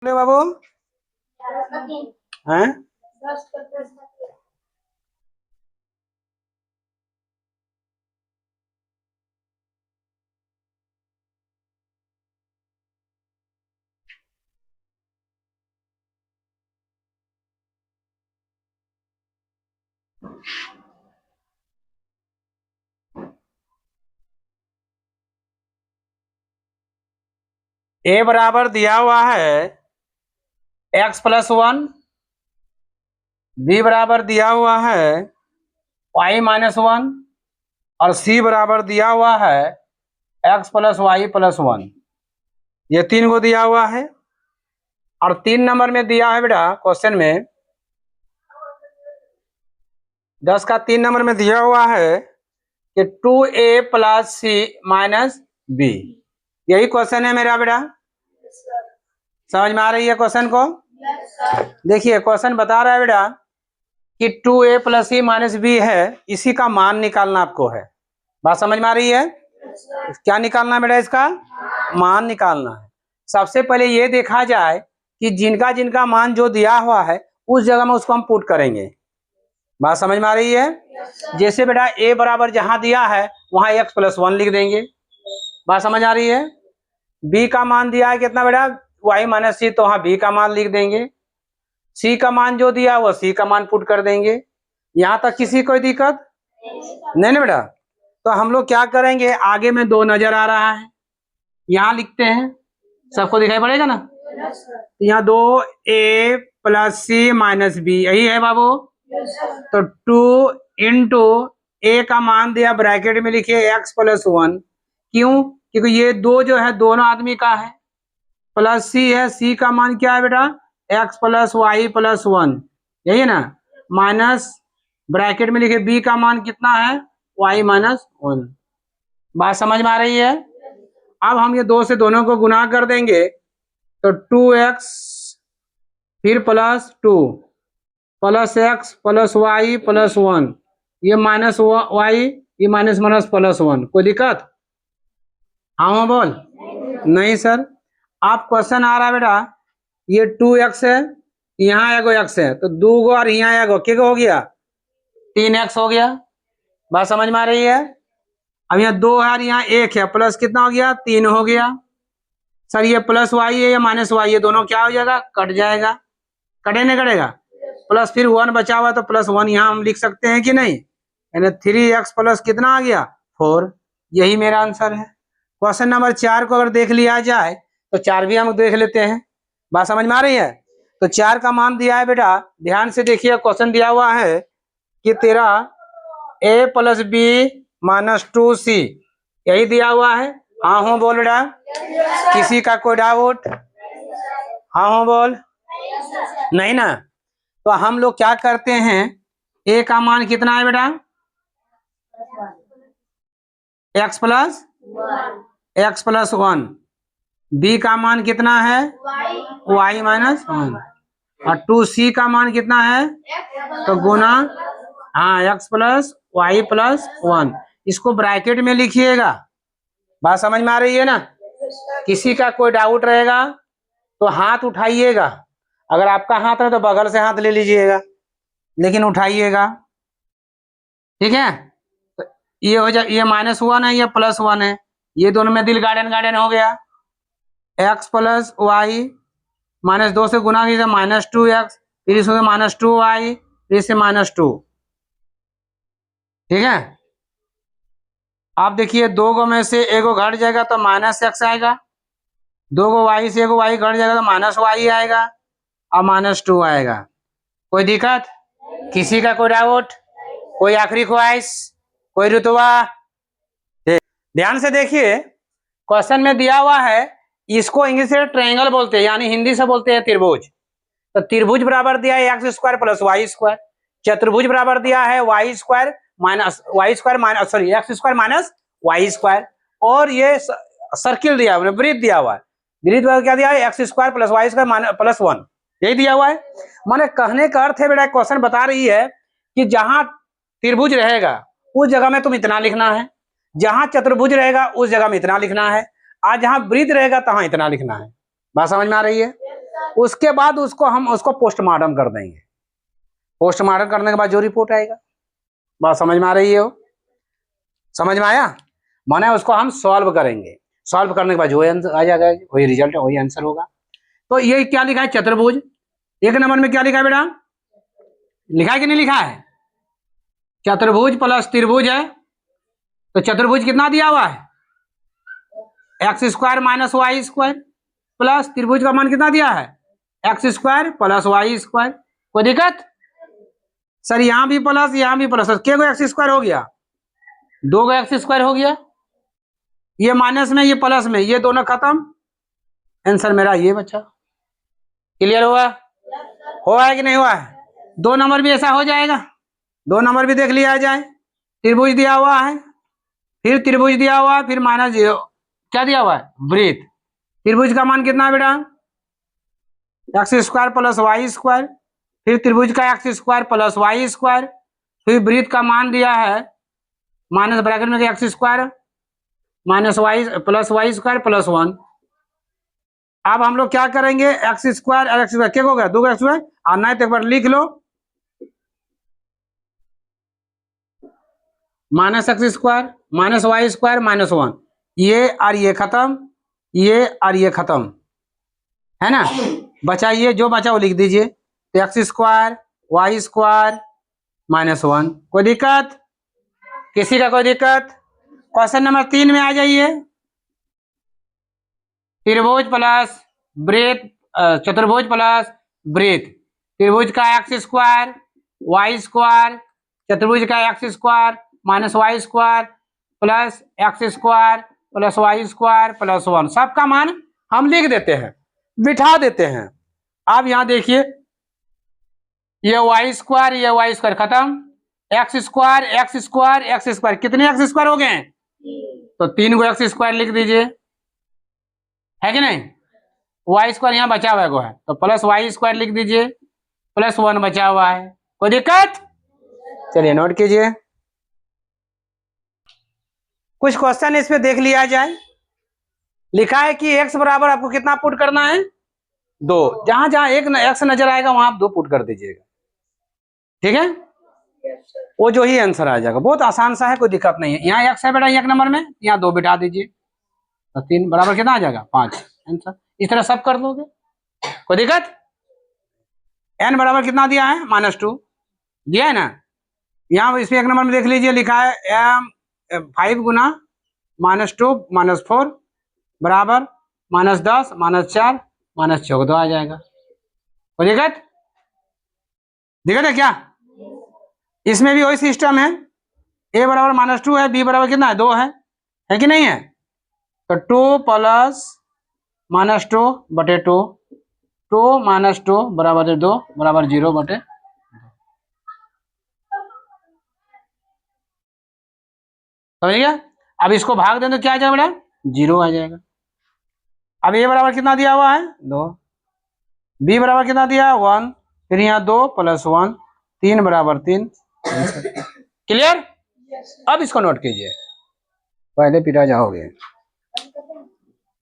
बोले बाबू हैं? ए बराबर दिया हुआ है x+1, बी बराबर दिया हुआ है y-1 और सी बराबर दिया हुआ है x+y+1। ये तीन को दिया हुआ है और 3 नंबर में दिया है बेटा क्वेश्चन में 10 का 3 नंबर में दिया हुआ है कि 2a + c - b। यही क्वेश्चन है मेरा बेटा, समझ में आ रही है क्वेश्चन को? देखिए क्वेश्चन बता रहा है बेटा कि 2a + c - b है, इसी का मान निकालना आपको है। बात समझ में आ रही है? क्या निकालना है बेटा? इसका मान निकालना है। सबसे पहले ये देखा जाए कि जिनका जिनका मान जो दिया हुआ है उस जगह में उसको हम पुट करेंगे। बात समझ में आ रही है? जैसे बेटा a बराबर जहां दिया है वहां x+1 लिख देंगे। बात समझ आ रही है? b का मान दिया है कितना बेटा? y - c, तो वहां b का मान लिख देंगे। c का मान जो दिया वो c का मान पुट कर देंगे। यहां तक किसी कोई दिक्कत नहीं ना बेटा? तो हम लोग क्या करेंगे, आगे में 2 नजर आ रहा है, यहाँ लिखते हैं, सबको दिखाई पड़ेगा ना? यहाँ 2a + c - b यही है बाबू। तो 2 × a का मान दिया ब्रैकेट में लिखिए x+1। क्यों? क्योंकि ये 2 जो है दोनों आदमी का है, प्लस c है, c का मान क्या है बेटा? x+y+1, यही है ना? माइनस ब्रैकेट में लिखिए b का मान कितना है? y-1। बात समझ में आ रही है? अब हम ये 2 से दोनों को गुना कर देंगे तो 2x फिर +2 + x + y+1, ये -y, ये -+1। कोई दिक्कत? हाँ बोल। नहीं सर, आप क्वेश्चन आ रहा है बेटा ये 2x है, यहाँ एगो x है, तो 2 गो और यहाँ एगो क्या हो गया? 3x हो गया। बात समझ में आ रही है? अब यहाँ 2 है और यहाँ 1 है, प्लस कितना हो गया? 3 हो गया। सर ये +y है या -y, ये दोनों क्या हो जाएगा? कट जाएगा। कटे नहीं कटेगा? प्लस फिर 1 बचा हुआ तो +1 यहाँ हम लिख सकते हैं कि नहीं? यानी 3x प्लस कितना आ गया? 4। यही मेरा आंसर है। क्वेश्चन नंबर 4 को अगर देख लिया जाए तो 4 भी हम देख लेते हैं। बात समझ में आ रही है? तो 4 का मान दिया है बेटा, ध्यान से देखिए क्वेश्चन दिया हुआ है कि तेरा a + b - 2c यही दिया हुआ है। हाँ हो बोल बेटा। किसी का कोई डाउट? हाँ हो बोल। नहीं ना? तो हम लोग क्या करते हैं, a का मान कितना है बेटा? x+1। b का मान कितना है? y-1। और 2c का मान कितना है? तो गुना, हाँ, x+y+1। इसको ब्रैकेट में लिखिएगा। बात समझ में आ रही है ना? किसी का कोई डाउट रहेगा तो हाथ उठाइएगा। अगर आपका हाथ है तो बगल से हाथ ले लीजिएगा, लेकिन उठाइएगा, ठीक है? तो ये हो जाए, ये -1 है, ये +1 है, ये दोनों में दिल गार्डन गार्डन हो गया। x+y -2 से गुना कीजिए -2x, फिर इसमें -2y, फिर इससे -2, ठीक है? आप देखिए 2 गो में से एगो घट जाएगा तो -x आएगा, 2 गो y से एगो y घट जाएगा तो -y आएगा और -2 आएगा। कोई दिक्कत? किसी का कोई डाउट? कोई आखिरी ख्वाहिश? कोई रुतबा? ध्यान से देखिए क्वेश्चन में दिया हुआ है, इसको इंग्लिश से ट्रायंगल बोलते हैं, यानी हिंदी से बोलते हैं त्रिभुज। तो त्रिभुज बराबर दिया है x² + y²। चतुर्भुज बराबर दिया है x² - y²। और ये सर्किल दिया हुआ है, वृत्त दिया हुआ है। वृत्त बराबर क्या दिया है? x² + y² + 1, यही दिया हुआ है। माने कहने का अर्थ है बेटा, क्वेश्चन बता रही है कि जहां त्रिभुज रहेगा उस जगह में तुम इतना लिखना है, जहां चतुर्भुज रहेगा उस जगह में इतना लिखना है, और जहां वृत्त रहेगा तहां इतना लिखना है। बात समझ में आ रही है? उसके बाद उसको पोस्टमार्टम कर देंगे। पोस्टमार्टम करने के बाद जो रिपोर्ट आएगा, बात समझ में आ रही है? समझ में आया? माने उसको हम सॉल्व करेंगे, सॉल्व करने के बाद जो आंसर आ जाएगा, वही रिजल्ट वही आंसर होगा। तो ये क्या लिखा है? चतुर्भुज। एक नंबर में क्या लिखा है बेटा? लिखा है कि नहीं लिखा है? चतुर्भुज प्लस त्रिभुज है। तो चतुर्भुज कितना दिया हुआ है? X square minus y square, plus त्रिभुज का मान कितना दिया है? X square plus y square. कोई दिक्कत? सर यहां भी प्लस यहां भी प्लस, क्या को एक्स स्क्वायर हो गया? 2 को एक्स स्क्वायर हो गया। ये माइनस में ये प्लस में, ये दोनों खत्म। आंसर मेरा ये बच्चा। क्लियर हुआ? हुआ है कि नहीं हुआ है? 2 नंबर भी ऐसा हो जाएगा। 2 नंबर भी देख लिया जाए। त्रिभुज दिया हुआ है, फिर त्रिभुज दिया हुआ है, फिर माइनस 0 क्या दिया हुआ है? वृत्त। त्रिभुज का मान कितना है बेटा? X square plus y square, फिर त्रिभुज का x square plus y square, फिर वृत्त का मान दिया है माइनस ब्रैकेट में x square minus y plus y square plus 1। अब हम लोग क्या करेंगे? एक्स स्क्वायर और एक्स स्क्वायर क्या हो गया? 2 एक्स स्क्वायर, और नहीं तो एक बार लिख लो minus x square minus y square minus 1। ये और ये खत्म, ये और ये खत्म, है ना? बचा ये, जो बचा वो लिख दीजिए। तो x square y square minus 1। कोई दिक्कत? किसी का कोई दिक्कत? क्वेश्चन नंबर 3 में आ जाइए। त्रिभुज प्लस वृत्त, चतुर्भुज प्लस वृत्त। त्रिभुज का एक्स स्क्वायर वाई स्क्वायर, चतुर्भुज का x square minus y square plus x square plus y square plus 1, सबका मान हम लिख देते हैं, बिठा देते हैं। अब यहां देखिए, ये वाई स्क्वायर खत्म, x square x square x square, कितने एक्स स्क्वायर हो गए? तो 3 को एक्स स्क्वायर लिख दीजिए, है कि नहीं? वाई स्क्वायर यहाँ बचा हुआ है, तो प्लस वाई स्क्वायर लिख दीजिए, प्लस 1 बचा हुआ है। कोई दिक्कत? चलिए नोट कीजिए। कुछ क्वेश्चन इस पे देख लिया जाए। लिखा है कि x बराबर आपको कितना पुट करना है? 2। जहां जहां एक x नजर आएगा वहां आप 2 पुट कर दीजिएगा, ठीक है? वो जो ही आंसर आ जाएगा। बहुत आसान सा है, कोई दिक्कत नहीं है। यहाँ x है बेटा, एक नंबर में, यहाँ 2 बिठा दीजिए, तो 3 बराबर कितना आ जाएगा? 5। आंसर इस तरह सब कर दोगे, कोई दिक्कत? n बराबर कितना दिया है? -2 दिया है ना? यहाँ इसमें एक नंबर में देख लीजिए, लिखा है 5 गुना -2 -4 बराबर -10 -4 -14 आ जाएगा। कोई दिक्कत? दिक्कत है क्या? इसमें भी वही सिस्टम है, a बराबर -2 है, b बराबर कितना है? 2 है कि नहीं है? तो 2 प्लस -2 बटे 2, 2 -2 बराबर 2 बराबर 0 बटे। समझ गया? अब इसको भाग दें तो क्या आ जाएगा बेटा? 0 आ जाएगा। अब a बराबर कितना दिया हुआ है? 2, b बराबर कितना दिया है? 1, फिर यहाँ 2 प्लस 1, 3 बराबर 3। क्लियर? अब इसको नोट कीजिए, पहले पिटा जाओगे।